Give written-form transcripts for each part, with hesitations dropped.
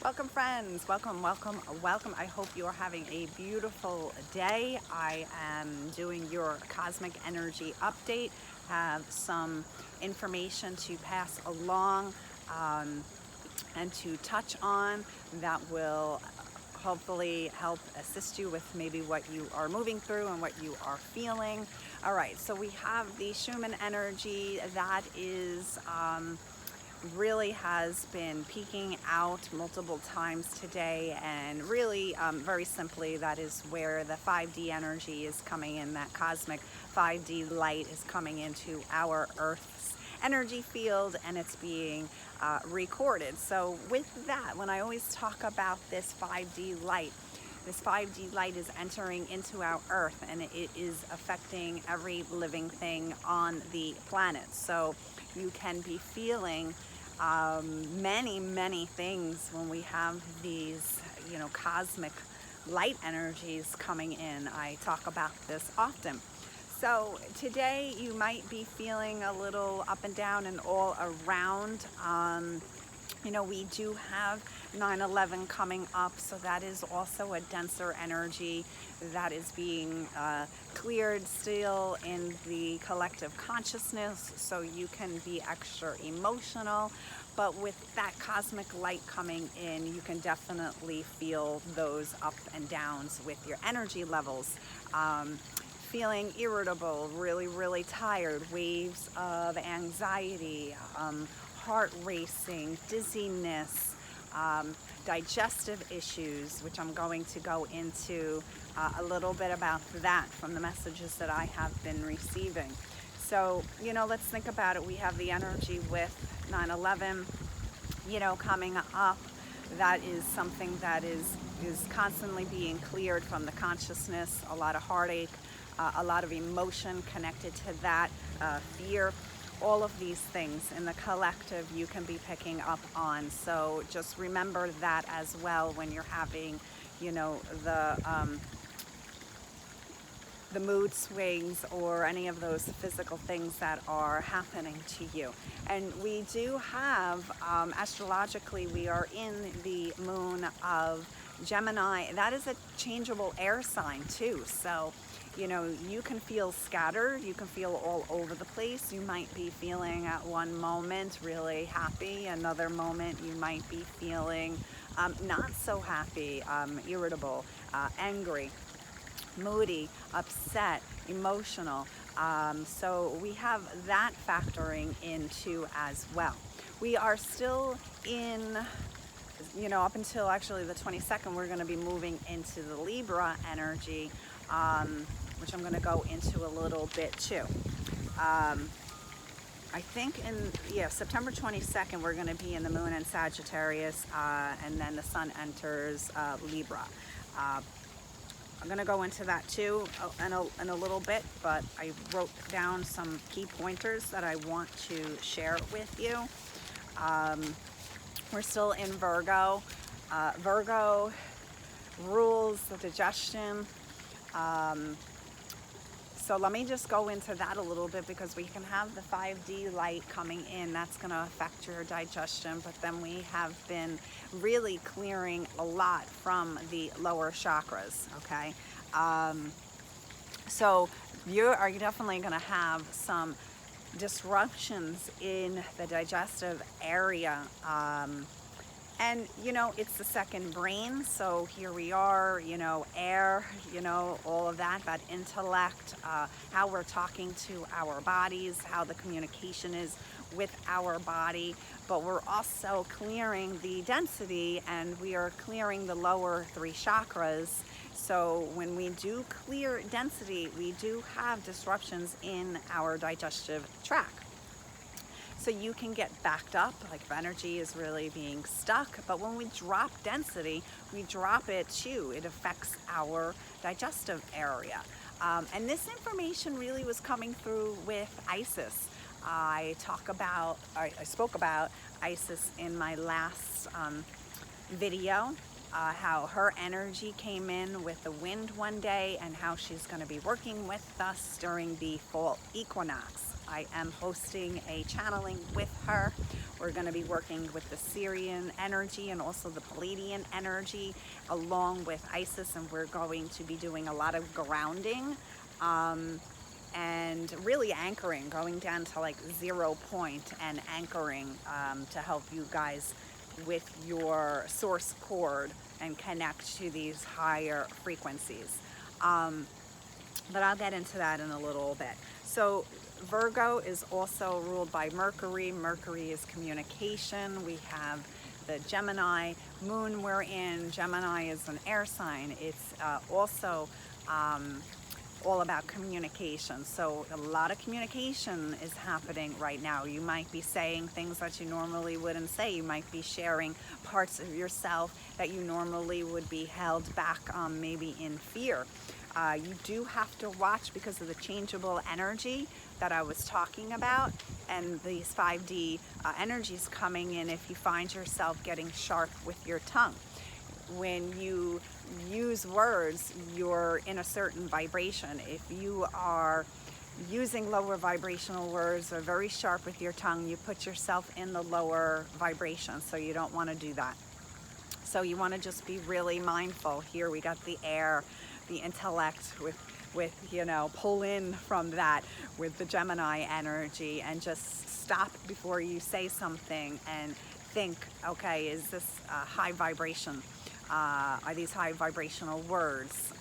Welcome friends, welcome. I hope you're having a beautiful day. I am doing your cosmic energy update, have some information to pass along and to touch on that will hopefully help assist you with maybe what you are moving through and what you are feeling. All right, so we have the Schumann energy that is really has been peeking out multiple times today, and really very simply, that is where the 5D energy is coming in. That cosmic 5D light is coming into our Earth's energy field, and it's being recorded. So with that, when I always talk about this 5D light, this 5D light is entering into our Earth, and it is affecting every living thing on the planet. So you can be feeling many things when we have these, cosmic light energies coming in. I talk about this often. So today you might be feeling a little up and down and all around. We do have 9/11 coming up, so that is also a denser energy that is being cleared still in the collective consciousness, so you can be extra emotional. But with that cosmic light coming in, you can definitely feel those up and downs with your energy levels. Feeling irritable, really tired, waves of anxiety, heart racing, dizziness, digestive issues, which I'm going to go into a little bit about that from the messages that I have been receiving. So, let's think about it. We have the energy with 9/11, coming up. That is something that is constantly being cleared from the consciousness. A lot of heartache, a lot of emotion connected to that, fear. All of these things in the collective you can be picking up on. So just remember that as well when you're having, the mood swings or any of those physical things that are happening to you. And we do have, astrologically, we are in the moon of Gemini. That is a changeable air sign too. So, you can feel scattered, you can feel all over the place. You might be feeling at one moment really happy, another moment you might be feeling not so happy, irritable, angry, moody, upset, emotional. So we have that factoring into as well. We are still in, up until actually the 22nd, we're going to be moving into the Libra energy, which I'm going to go into a little bit too. I think September 22nd, we're going to be in the moon in Sagittarius, and then the sun enters Libra. I'm going to go into that too in a little bit, but I wrote down some key pointers that I want to share with you. We're still in Virgo. Virgo rules the digestion. So let me just go into that a little bit, because we can have the 5D light coming in. That's going to affect your digestion. But then we have been really clearing a lot from the lower chakras, okay? So you are definitely going to have some disruptions in the digestive area. And, it's the second brain. So here we are, air, all of that intellect, how we're talking to our bodies, how the communication is with our body. But we're also clearing the density, and we are clearing the lower three chakras. So when we do clear density, we do have disruptions in our digestive tract. So you can get backed up, like if energy is really being stuck. But when we drop density, we drop it too. It affects our digestive area. And this information really was coming through with Isis. I spoke about Isis in my last video, how her energy came in with the wind one day, and how she's going to be working with us during the fall equinox. I am hosting a channeling with her We're going to be working with the Syrian energy and also the Palladian energy along with Isis, and we're going to be doing a lot of grounding and really anchoring, going down to like 0 point and anchoring to help you guys with your source cord and connect to these higher frequencies. But I'll get into that in a little bit. So Virgo is also ruled by Mercury. Mercury is communication. We have the Gemini moon we're in. Gemini is an air sign. It's also all about communication. So a lot of communication is happening right now. You might be saying things that you normally wouldn't say. You might be sharing parts of yourself that you normally would be held back maybe in fear. You do have to watch because of the changeable energy that I was talking about and these 5D energies coming in if you find yourself getting sharp with your tongue. When you use words, you're in a certain vibration. If you are using lower vibrational words or very sharp with your tongue, you put yourself in the lower vibration, so you don't want to do that. So you want to just be really mindful. Here we got the air, the intellect with you know, pull in from that with the Gemini energy and just stop before you say something and think, okay, is this high vibration? Are these high vibrational words?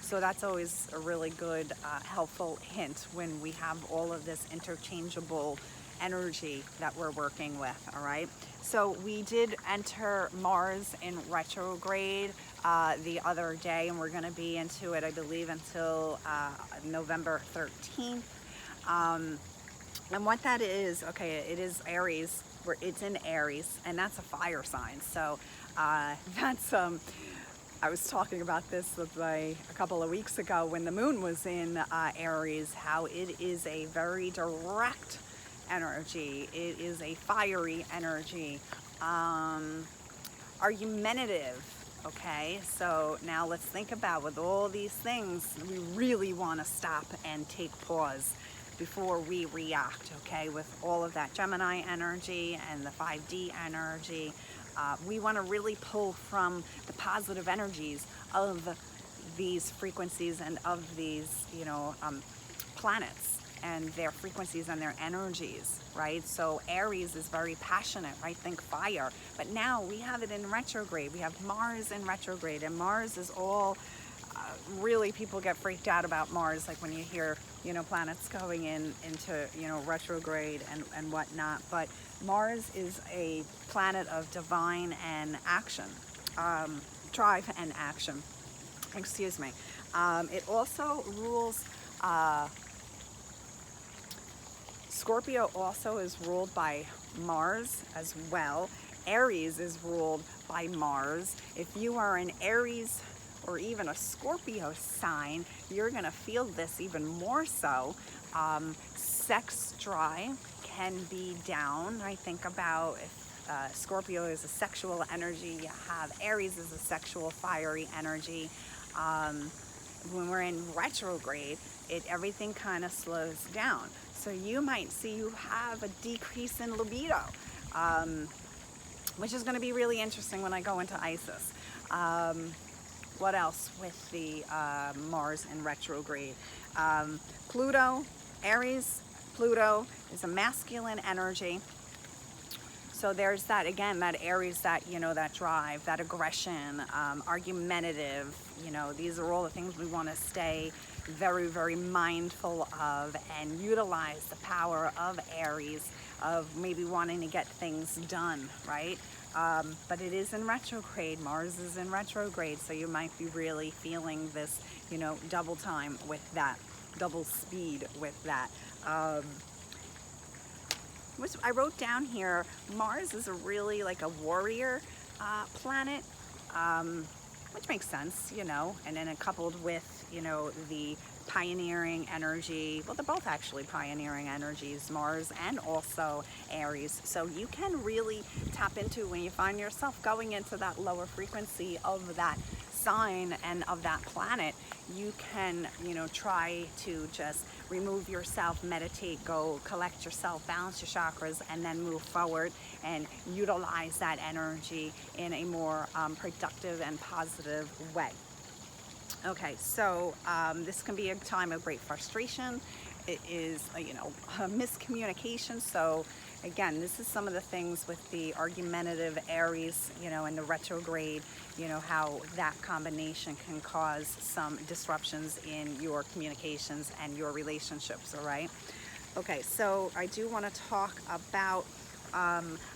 So that's always a really good, helpful hint when we have all of this interchangeable energy that we're working with, all right? So we did enter Mars in retrograde the other day, and we're going to be into it, I believe, until November 13th. And what that is, okay, it is Aries, where it's in Aries, and that's a fire sign. So that's I was talking about this with a couple of weeks ago when the moon was in Aries, how it is a very direct energy. It is a fiery energy, argumentative. Okay, so now let's think about, with all these things, we really want to stop and take pause before we react, okay, with all of that Gemini energy and the 5D energy. We want to really pull from the positive energies of these frequencies and of these, you know, planets and their frequencies and their energies, right? So Aries is very passionate, right? Think fire. But now we have it in retrograde. We have Mars in retrograde, and Mars is all really, people get freaked out about Mars, like when you hear, you know, planets going into, you know, retrograde and whatnot. But Mars is a planet of divine and action, drive and action. Excuse me. It also rules. Scorpio also is ruled by Mars as well. Aries is ruled by Mars. If you are an Aries or even a Scorpio sign, you're going to feel this even more so. Sex drive can be down. I think about if Scorpio is a sexual energy, you have Aries as a sexual fiery energy. When we're in retrograde, everything kind of slows down. So you might see you have a decrease in libido, which is going to be really interesting when I go into Isis. What else with the Mars in retrograde? Pluto, Aries, Pluto is a masculine energy. So there's that, again, that Aries, that, you know, that drive, that aggression, argumentative, you know, these are all the things we want to stay very, very mindful of and utilize the power of Aries, of maybe wanting to get things done, right? But it is in retrograde. Mars is in retrograde, so you might be really feeling this, you know, double time with that, double speed with that. Which I wrote down here, Mars is a really like a warrior planet, which makes sense, you know, and then coupled with, you know, the pioneering energy. Well, they're both actually pioneering energies, Mars and also Aries. So you can really tap into when you find yourself going into that lower frequency of that sign and of that planet, you can, try to just remove yourself, meditate, go collect yourself, balance your chakras, and then move forward and utilize that energy in a more productive and positive way. Okay, so this can be a time of great frustration. It is, a miscommunication. So again, this is some of the things with the argumentative Aries, and the retrograde, how that combination can cause some disruptions in your communications and your relationships, all right? Okay, so I do want to talk about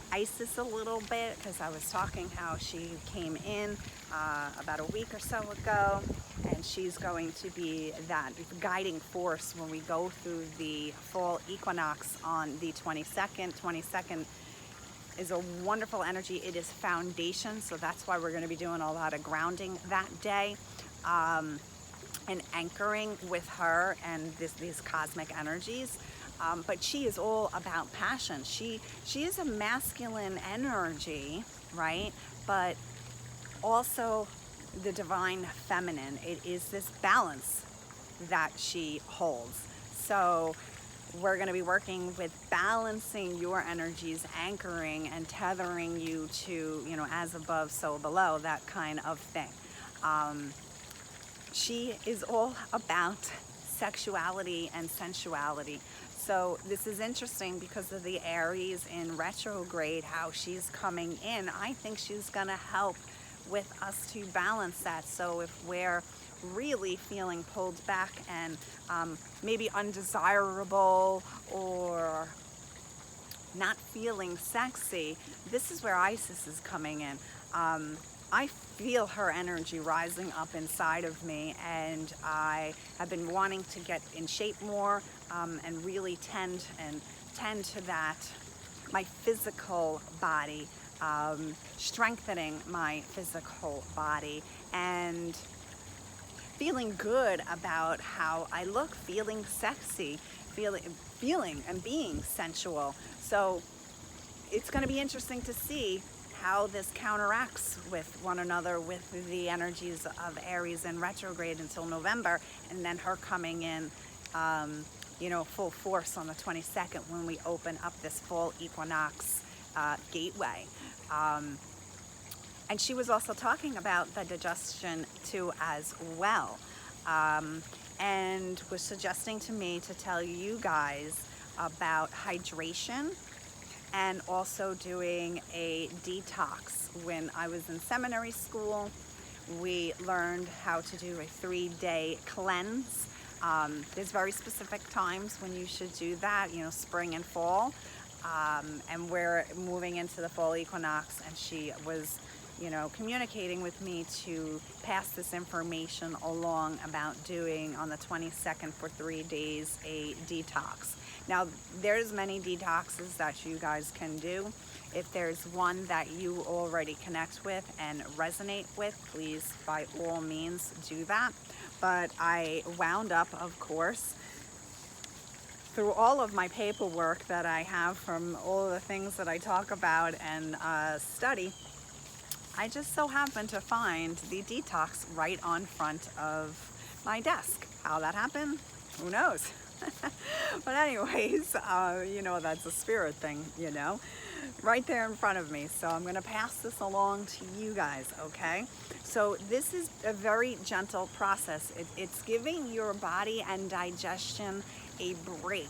Isis a little bit, because I was talking how she came in about a week or so ago, and she's going to be that guiding force when we go through the fall equinox on the 22nd. 22nd is a wonderful energy. It is foundation, so that's why we're going to be doing a lot of grounding that day, and anchoring with her and these cosmic energies. But she is all about passion. She is a masculine energy, right? But also the divine feminine. It is this balance that she holds. So we're going to be working with balancing your energies, anchoring and tethering you to, as above, so below, that kind of thing. She is all about sexuality and sensuality. So this is interesting because of the Aries in retrograde, how she's coming in. I think she's going to help with us to balance that. So if we're really feeling pulled back and maybe undesirable or not feeling sexy, this is where Isis is coming in. I feel her energy rising up inside of me, and I have been wanting to get in shape more and really tend to that, my physical body, strengthening my physical body and feeling good about how I look, feeling sexy, feeling and being sensual. So it's going to be interesting to see how this counteracts with one another with the energies of Aries in retrograde until November, and then her coming in, full force on the 22nd when we open up this fall equinox gateway. And she was also talking about the digestion too as well, and was suggesting to me to tell you guys about hydration and also doing a detox. When I was in seminary school, we learned how to do a 3-day cleanse. There's very specific times when you should do that, spring and fall. And we're moving into the fall equinox, and she was, communicating with me to pass this information along about doing on the 22nd for 3 days a detox. Now, there's many detoxes that you guys can do. If there's one that you already connect with and resonate with, please, by all means, do that. But I wound up, of course, through all of my paperwork that I have from all of the things that I talk about and study, I just so happened to find the detox right on front of my desk. How that happened? Who knows? But anyways, that's a spirit thing, right there in front of me. So I'm going to pass this along to you guys, okay? So this is a very gentle process. It's giving your body and digestion a break,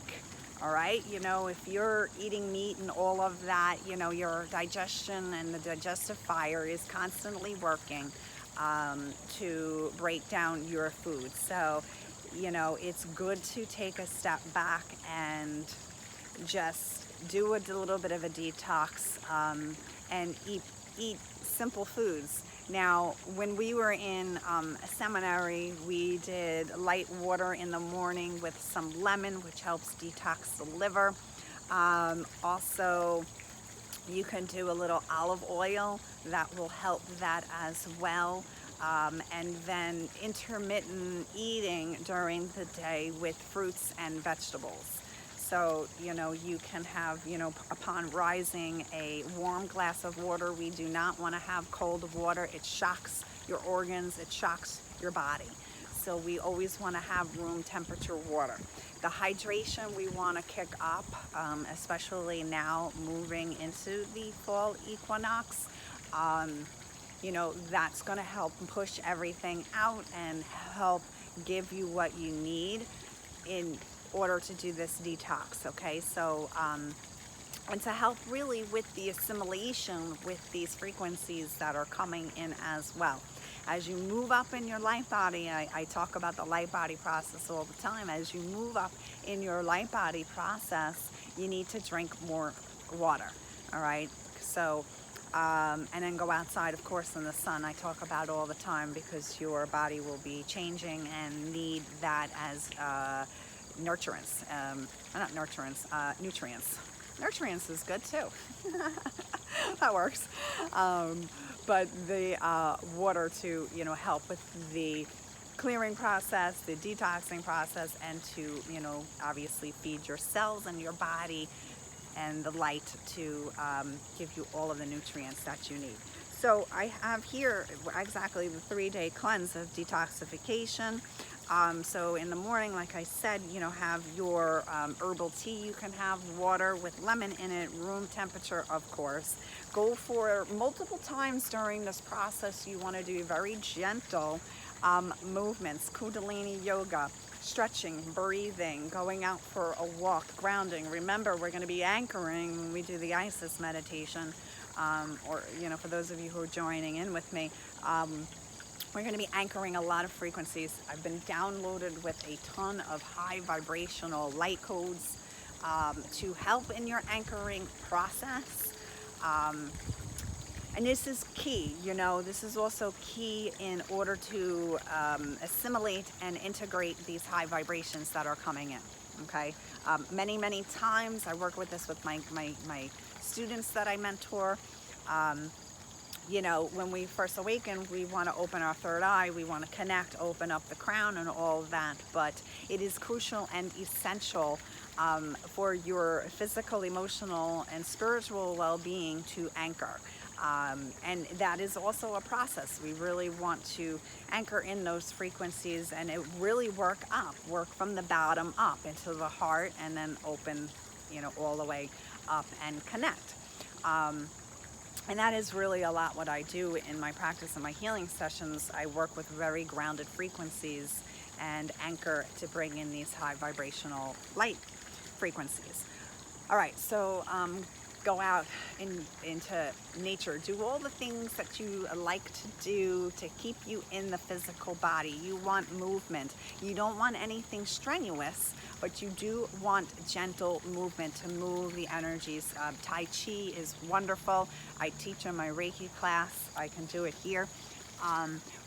all right? If you're eating meat and all of that, your digestion and the digestive fire is constantly working to break down your food. So it's good to take a step back and just do a little bit of a detox and eat simple foods. Now, when we were in a seminary, we did light water in the morning with some lemon, which helps detox the liver. Also, you can do a little olive oil that will help that as well. And then intermittent eating during the day with fruits and vegetables. So, you can have, upon rising, a warm glass of water. We do not want to have cold water. It shocks your organs, it shocks your body. So we always want to have room temperature water. The hydration we want to kick up, especially now moving into the fall equinox. You know, that's going to help push everything out and help give you what you need in order to do this detox, okay? So, and to help really with the assimilation with these frequencies that are coming in as well. As you move up in your light body, I talk about the light body process all the time. As you move up in your light body process, you need to drink more water, all right? So, and then go outside, of course, in the sun. I talk about all the time because your body will be changing and need that as nutrients. Not nutrients, nutrients. Nutrients is good too. That works. But the water to, you know, help with the clearing process, the detoxing process, and to, you know, obviously feed your cells and your body, and the light to give you all of the nutrients that you need. So I have here exactly the 3-day cleanse of detoxification. So in the morning, like I said, you know, have your herbal tea. You can have water with lemon in it, room temperature, of course. Go for multiple times during this process. You want to do very gentle movements, Kundalini yoga, stretching, breathing, going out for a walk, grounding. Remember, we're going to be anchoring when we do the Isis meditation, or, you know, for those of you who are joining in with me, we're going to be anchoring a lot of frequencies. I've been downloaded with a ton of high vibrational light codes to help in your anchoring process. And this is key, you know, this is also key in order to assimilate and integrate these high vibrations that are coming in, okay? Many, many times I work with this with my students that I mentor. You know, when we first awaken, we want to open our third eye, we want to connect, open up the crown and all of that, but it is crucial and essential for your physical, emotional, and spiritual well-being to anchor. And that is also a process. We really want to anchor in those frequencies and it really work from the bottom up into the heart, and then open, you know, all the way up and connect. And that is really a lot what I do in my practice and my healing sessions. I work with very grounded frequencies and anchor to bring in these high vibrational light frequencies. All right, so go out into nature. Do all the things that you like to do to keep you in the physical body. You want movement. You don't want anything strenuous, but you do want gentle movement to move the energies. Tai Chi is wonderful. I teach in my Reiki class. I can do it here,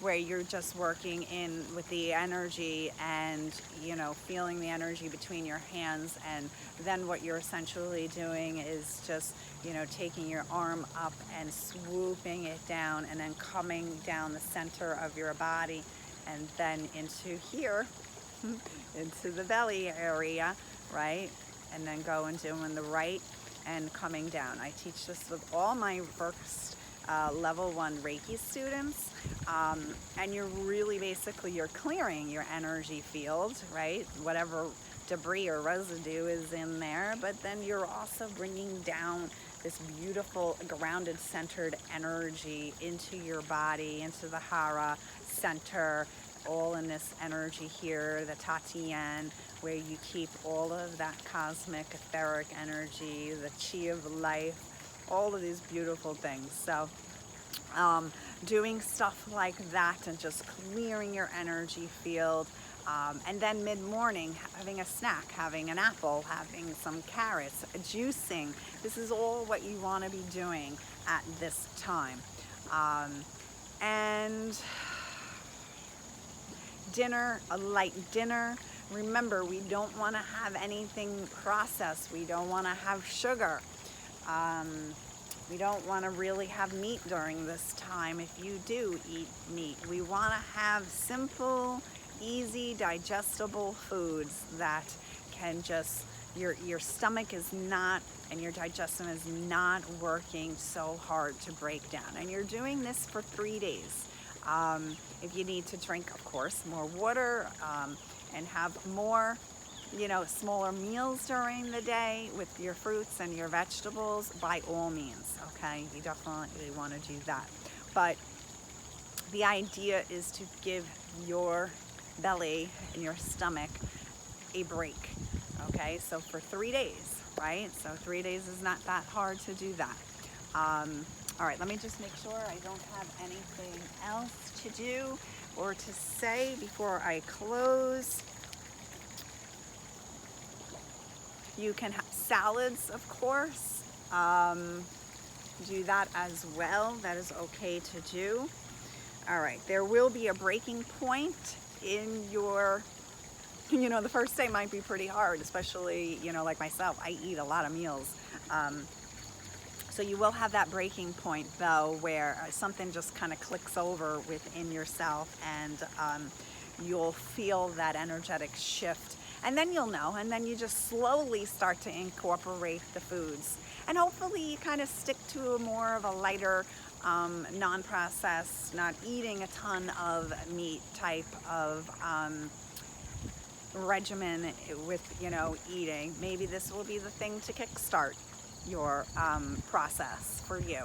where you're just working in with the energy and, you know, feeling the energy between your hands. And then what you're essentially doing is just, you know, taking your arm up and swooping it down and then coming down the center of your body and then into here, into the belly area, right? And then go and doing the right and coming down. I teach this with all my first level 1 Reiki students, and you're really basically, you're clearing your energy field, right? Whatever debris or residue is in there, but then you're also bringing down this beautiful grounded centered energy into your body, into the Hara center, all in this energy here, the Tatian, where you keep all of that cosmic etheric energy, the chi of life, all of these beautiful things. So doing stuff like that and just clearing your energy field, and then mid-morning having a snack, having an apple, having some carrots, juicing. This is all what you want to be doing at this time. And dinner, a light dinner. Remember, we don't want to have anything processed. We don't want to have sugar. We don't want to really have meat during this time. If you do eat meat, we want to have simple, easy, digestible foods that can just, your stomach is not, and your digestion is not working so hard to break down. And you're doing this for 3 days. If you need to drink, of course, more water, and have more, smaller meals during the day with your fruits and your vegetables, by all means, okay? You definitely want to do that. But the idea is to give your belly and your stomach a break, okay? So for 3 days, right? So 3 days is not that hard to do that. All right, let me just make sure I don't have anything else to do or to say before I close. You can have salads, of course. Do that as well. That is okay to do. All right, there will be a breaking point in your, the first day might be pretty hard, especially, like myself, I eat a lot of meals. So you will have that breaking point, though, where something just kind of clicks over within yourself, and you'll feel that energetic shift. And then you'll know, and then you just slowly start to incorporate the foods. And hopefully you kind of stick to a more of a lighter, non-processed, not eating a ton of meat type of regimen with, eating. Maybe this will be the thing to kickstart your process for you.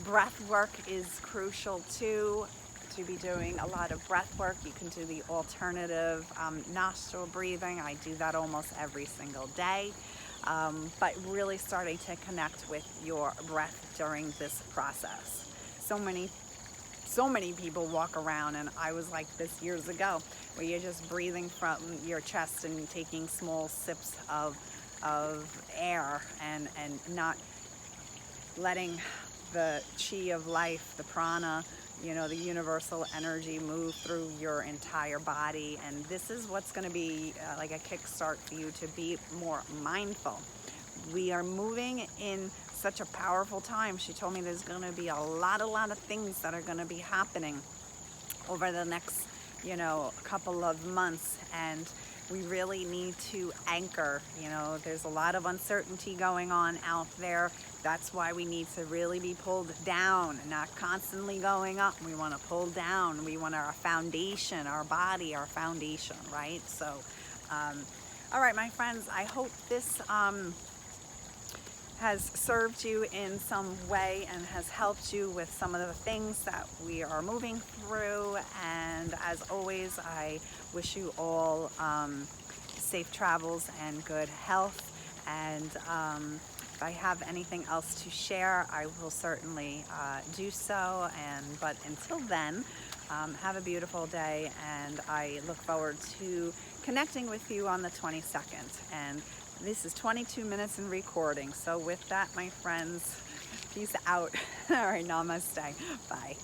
Breath work is crucial too, to be doing a lot of breath work. You can do the alternative nostril breathing. I do that almost every single day. But really starting to connect with your breath during this process. So many people walk around, and I was like this years ago, where you're just breathing from your chest and taking small sips of air, and not letting the chi of life, the prana, the universal energy move through your entire body. And this is what's going to be like a kickstart for you to be more mindful. We are moving in such a powerful time. She told me there's going to be a lot of things that are going to be happening over the next, couple of months, and we really need to anchor. There's a lot of uncertainty going on out there. That's why we need to really be pulled down, not constantly going up. We want to pull down. We want our foundation, our body, our foundation, right? So, all right, my friends, I hope this has served you in some way and has helped you with some of the things that we are moving through. And as always, I wish you all safe travels and good health. And if I have anything else to share, I will certainly do so. But until then, have a beautiful day, and I look forward to connecting with you on the 22nd. And this is 22 minutes in recording. So with that, my friends, peace out. All right, namaste. Bye.